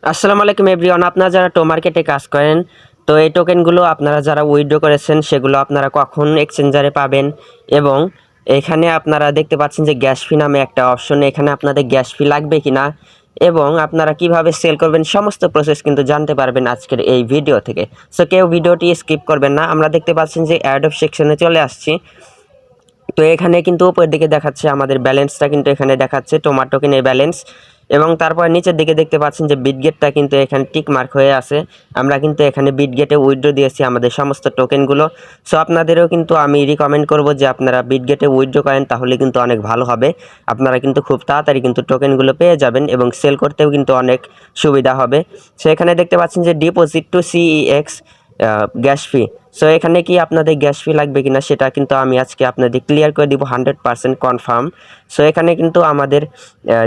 আসসালামু আলাইকুম এভরিওয়ান। আপনারা যারা মার্কেটে কাজ করেন, তো এই টোকেনগুলো আপনারা যারা উইথড্র করেছেন সেগুলো আপনারা কখন এক্সচেঞ্জারে পাবেন, এবং এখানে আপনারা দেখতে পাচ্ছেন যে গ্যাস ফি নামে একটা অপশন, এখানে আপনাদের গ্যাস ফি লাগবে কিনা এবং আপনারা কিভাবে সেল করবেন সমস্ত প্রসেস কিন্তু জানতে পারবেন আজকের এই ভিডিও থেকে। সো কেউ ভিডিওটি স্কিপ করবেন না। আমরা দেখতে পাচ্ছেন যে অ্যাড অফ সেকশনে চলে আসছি। তো এখানে কিন্তু উপরের দিকে দেখাচ্ছে আমাদের ব্যালেন্সটা, কিন্তু এখানে দেখাচ্ছে টোকেনের ব্যালেন্স, এবং তারপর নিচের দিকে দেখতে পাচ্ছেন যে বিটগেটটা কিন্তু এখানে টিক মার্ক হয়ে আছে। আমরা কিন্তু এখানে বিটগেটে উইথড্র দিয়েছি আমাদের সমস্ত টোকেনগুলো। সো আপনাদেরও কিন্তু আমি রিকমেন্ড করব যে আপনারা বিটগেটে উইথড্র করেন, তাহলে কিন্তু অনেক ভালো হবে। আপনারা কিন্তু খুব তাড়াতাড়ি কিন্তু টোকেনগুলো পেয়ে যাবেন এবং সেল করতেও কিন্তু অনেক সুবিধা হবে। সো এখানে দেখতে পাচ্ছেন যে ডিপোজিট টু সিইএক্স গ্যাস ফি। সো এখানে কি আপনাদের গ্যাস ফি লাগবে কিনা সেটা কিন্তু আমি আজকে আপনাদের ক্লিয়ার করে দিব 100% কনফার্ম। সো এখানে কিন্তু আমাদের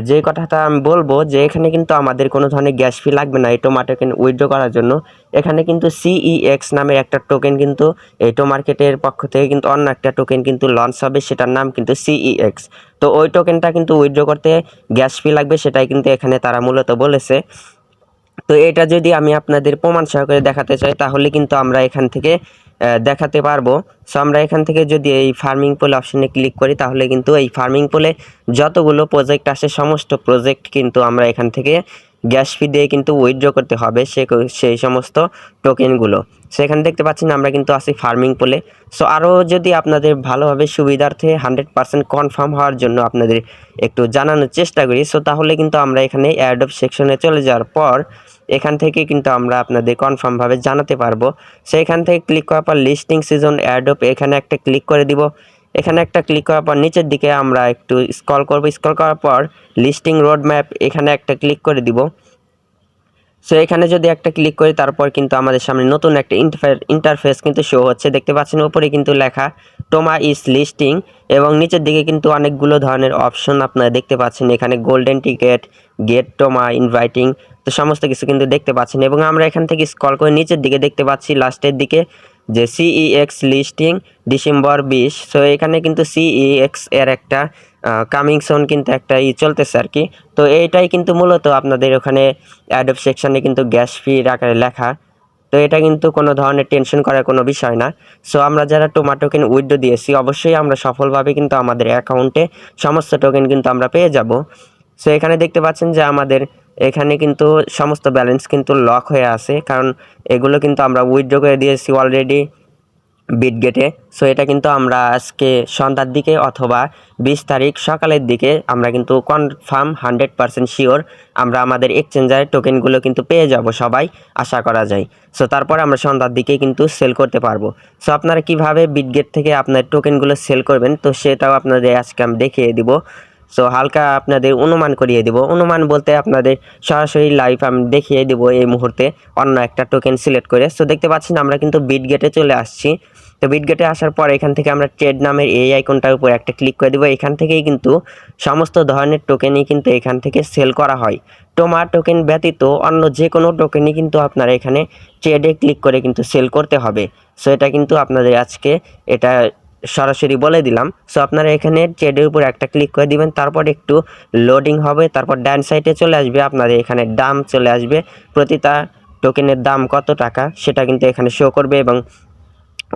যে কথাটা আমি বলবো যে এখানে কিন্তু আমাদের কোনো ধরনের গ্যাস ফি লাগবে না এই টোকেন উইথড্র করার জন্য। এখানে কিন্তু সিইএক্স নামের একটা টোকেন কিন্তু এই মার্কেটের পক্ষ থেকে কিন্তু অন্য একটা টোকেন কিন্তু লঞ্চ হবে, সেটার নাম কিন্তু সিইএক্স। তো ওই টোকেনটা কিন্তু উইথড্র করতে গ্যাস ফি লাগবে, সেটাই কিন্তু এখানে তারা মূলত বলেছে। তো এটা যদি আমি আপনাদের প্রমাণ সহকারে দেখাতে চাই তাহলে কিন্তু আমরা এখান থেকে দেখাতে পারবো। সো আমরা এখান থেকে যদি এই ফার্মিং পোল অপশনে ক্লিক করি তাহলে কিন্তু এই ফার্মিং পোলে যতগুলো প্রজেক্ট আসে সমস্ত প্রজেক্ট কিন্তু আমরা এখান থেকে গ্যাস ফি দিয়ে কিন্তু উইথড্র করতে হবে সেই সমস্ত টোকেনগুলো। সেখানে দেখতে পাচ্ছেন আমরা কিন্তু আছি ফার্মিং পোলে। সো আরও যদি আপনাদের ভালোভাবে সুবিধার্থে 100% কনফার্ম হওয়ার জন্য আপনাদের একটু জানানোর চেষ্টা করি, সো তাহলে কিন্তু আমরা এখানে অ্যাড অফ সেকশনে চলে যাওয়ার পর এখান থেকে কিন্তু আমরা আপনাদের কনফার্মভাবে জানাতে পারবো। সো এখান থেকে ক্লিক করার পর লিস্টিং সিজন অ্যাড অফ এখানে একটা ক্লিক করে দিব। এখানে একটা ক্লিক করার পর নিচের দিকে আমরা একটু স্ক্রল করব, স্ক্রল করার পর লিস্টিং রোড ম্যাপ এখানে একটা ক্লিক করে দিব। সো এখানে যদি একটা ক্লিক করি তারপর কিন্তু আমাদের সামনে নতুন একটা ইন্টারফেস কিন্তু শো হচ্ছে। দেখতে পাচ্ছেন উপরে কিন্তু লেখা টোমা ইজ লিস্টিং, এবং নিচের দিকে কিন্তু অনেকগুলো ধরনের অপশন আপনারা দেখতে পাচ্ছেন। এখানে গোল্ডেন টিকেট, গেট টোমা, ইনভাইটিং, তো সমস্ত কিছু কিন্তু দেখতে পাচ্ছেন। এবং আমরা এখান থেকে স্ক্রল করে নিচের দিকে দেখতে পাচ্ছি লাস্টের দিকে যে সিইএক্স লিস্টিং ডিসেম্বর 20। সো এখানে কিন্তু সিইএক্স এর একটা কামিং সোন কিন্তু একটা চলতেছে আর কি। তো এইটাই কিন্তু মূলত আপনাদের ওখানে অ্যাডব সেকশনে কিন্তু গ্যাস ফির আকারে লেখা। তো এটা কিন্তু কোনো ধরনের টেনশন করার কোনো বিষয় না। সো আমরা যারা টোকেন উইথড্র দিয়েছি অবশ্যই আমরা সফলভাবে কিন্তু আমাদের অ্যাকাউন্টে সমস্ত টোকেন কিন্তু আমরা পেয়ে যাব। সো এখানে দেখতে পাচ্ছেন যে আমাদের এখানে কিন্তু সমস্ত ব্যালেন্স কিন্তু লক হয়ে আছে, কারণ এগুলো কিন্তু আমরা উইথড্র করে দিয়েছি অলরেডি বিটগেটে। সো এটা কিন্তু আমরা আজকে সন্ধ্যার দিকে অথবা 20 তারিখ সকালের দিকে আমরা কিন্তু কনফার্ম 100% শিওর আমরা আমাদের এক্সচেঞ্জারের টোকেনগুলো কিন্তু পেয়ে যাব সবাই, আশা করা যায়। সো তারপরে আমরা সন্ধ্যার দিকে কিন্তু সেল করতে পারবো। সো আপনারা কিভাবে বিটগেট থেকে আপনার টোকেনগুলো সেল করবেন তো সেটাও আপনাদের আজকে আমি দেখিয়ে দিব। সো হালকা আপনাদের অনুমান করিয়ে দিব, অনুমান বলতে আপনাদের সরাসরি লাইভ আমি দেখিয়ে দিব এই মুহূর্তে অন্য একটা টোকেন সিলেক্ট করে। সো দেখতে পাচ্ছেন আমরা কিন্তু বিটগেটে চলে আসছি। তো বিটগেটে আসার পর এখান থেকে আমরা ট্রেড নামের এই আইকনটার উপর একটা ক্লিক করে দেবো। এখান থেকেই কিন্তু সমস্ত ধরনের টোকেনই কিন্তু এখান থেকে সেল করা হয়। টোকেন ব্যতীত অন্য যে কোনো টোকেনই কিন্তু আপনারা এখানে ট্রেডে ক্লিক করে কিন্তু সেল করতে হবে। সো এটা কিন্তু আপনাদের আজকে এটা সরাসরি বলে দিলাম। সো আপনারা এখানে ট্রেডের উপর একটা ক্লিক করে দিবেন, তারপর একটু লোডিং হবে, তারপর ডান সাইডে চলে আসবে আপনাদের এখানে দাম চলে আসবে, প্রতিটা টোকেনের দাম কত টাকা সেটা কিন্তু এখানে শো করবে এবং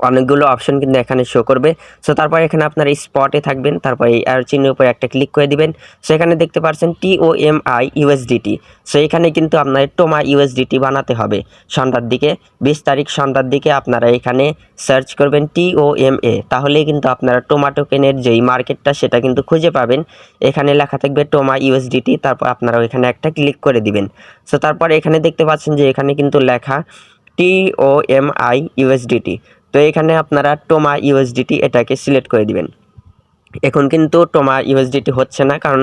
অনেকগুলো অপশন কিন্তু এখানে শো করবে। সো তারপর এখানে আপনারা স্পটে থাকবেন, তারপর এই অ্যারো চিহ্নের উপর একটা ক্লিক করে দিবেন। সো এখানে দেখতে পাচ্ছেন TOMI USDT। সো এখানে কিন্তু আপনার টোমা ইউএসডিটি বানাতে হবে। সন্ধ্যার দিকে 20 তারিখ সন্ধ্যার দিকে আপনারা এখানে সার্চ করবেন TOMA, তাহলেই কিন্তু আপনারা টোমা টোকেনের যেই মার্কেটটা সেটা কিন্তু খুঁজে পাবেন। এখানে লেখা থাকবে টোমা ইউএসডিটি, তারপর আপনারা এখানে একটা ক্লিক করে দিবেন। সো তারপর এখানে দেখতে পাচ্ছেন যে এখানে কিন্তু লেখা TOMI USDT। তো এখানে আপনারা টোমা ইউএসডিটি এটাকে সিলেক্ট করে দিবেন। এখন কিন্তু টোমা ইউএসডিটি হচ্ছে না, কারণ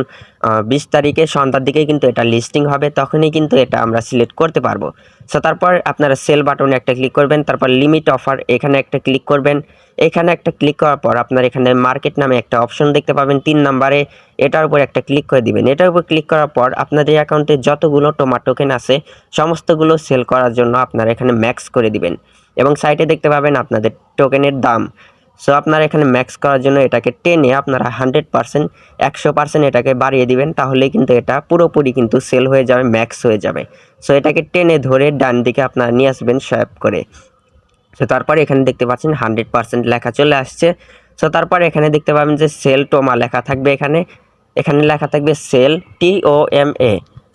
20 তারিখে সন্ধ্যার দিকে কিন্তু এটা লিস্টিং হবে, তখনই কিন্তু এটা আমরা সিলেক্ট করতে পারবো। সো তারপর আপনারা সেল বাটনে একটা ক্লিক করবেন, তারপর লিমিট অফার এখানে একটা ক্লিক করবেন। এখানে একটা ক্লিক করার পর আপনার এখানে মার্কেট নামে একটা অপশন দেখতে পাবেন 3 নম্বরে, এটার উপর একটা ক্লিক করে দিবেন। এটার উপর ক্লিক করার পর আপনাদের অ্যাকাউন্টে যতগুলো টোমা টোকেন আছে সমস্তগুলো সেল করার জন্য আপনারা এখানে ম্যাক্স করে দিবেন, এবং সাইটে দেখতে পাবেন আপনাদের টোকেনের দাম। সো আপনারা এখানে ম্যাক্স করার জন্য এটাকে টেনে আপনারা 100% 100% এটাকে বাড়িয়ে দিবেন, তাহলেই কিন্তু এটা পুরোপুরি কিন্তু সেল হয়ে যাবে, ম্যাক্স হয়ে যাবে। সো এটাকে টেনে ধরে ডান দিকে আপনারা নিয়ে আসবেন সোয়াইপ করে। সো তারপরে এখানে দেখতে পাচ্ছেন 100% লেখা চলে আসছে। সো তারপরে এখানে দেখতে পাবেন যে সেল টোমা লেখা থাকবে, এখানে লেখা থাকবে সেল TOMA,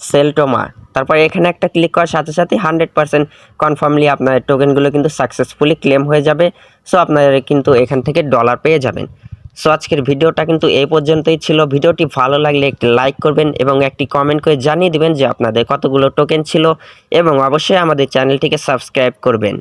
সেল টোমা। তারপরে এখানে একটা ক্লিক করার সাথে সাথে 100% কনফার্মলি আপনার টোকেনগুলো কিন্তু সাকসেসফুলি ক্লেম হয়ে যাবে। সো আপনারা কিন্তু এখান থেকে ডলার পেয়ে যাবেন। সো আজকের ভিডিওটা কিন্তু এই পর্যন্তই ছিল। ভিডিওটি ভালো লাগলে একটি লাইক করবেন এবং একটি কমেন্ট করে জানিয়ে দিবেন যে আপনাদের কতগুলো টোকেন ছিল, এবং অবশ্যই আমাদের চ্যানেলটিকে সাবস্ক্রাইব করবেন।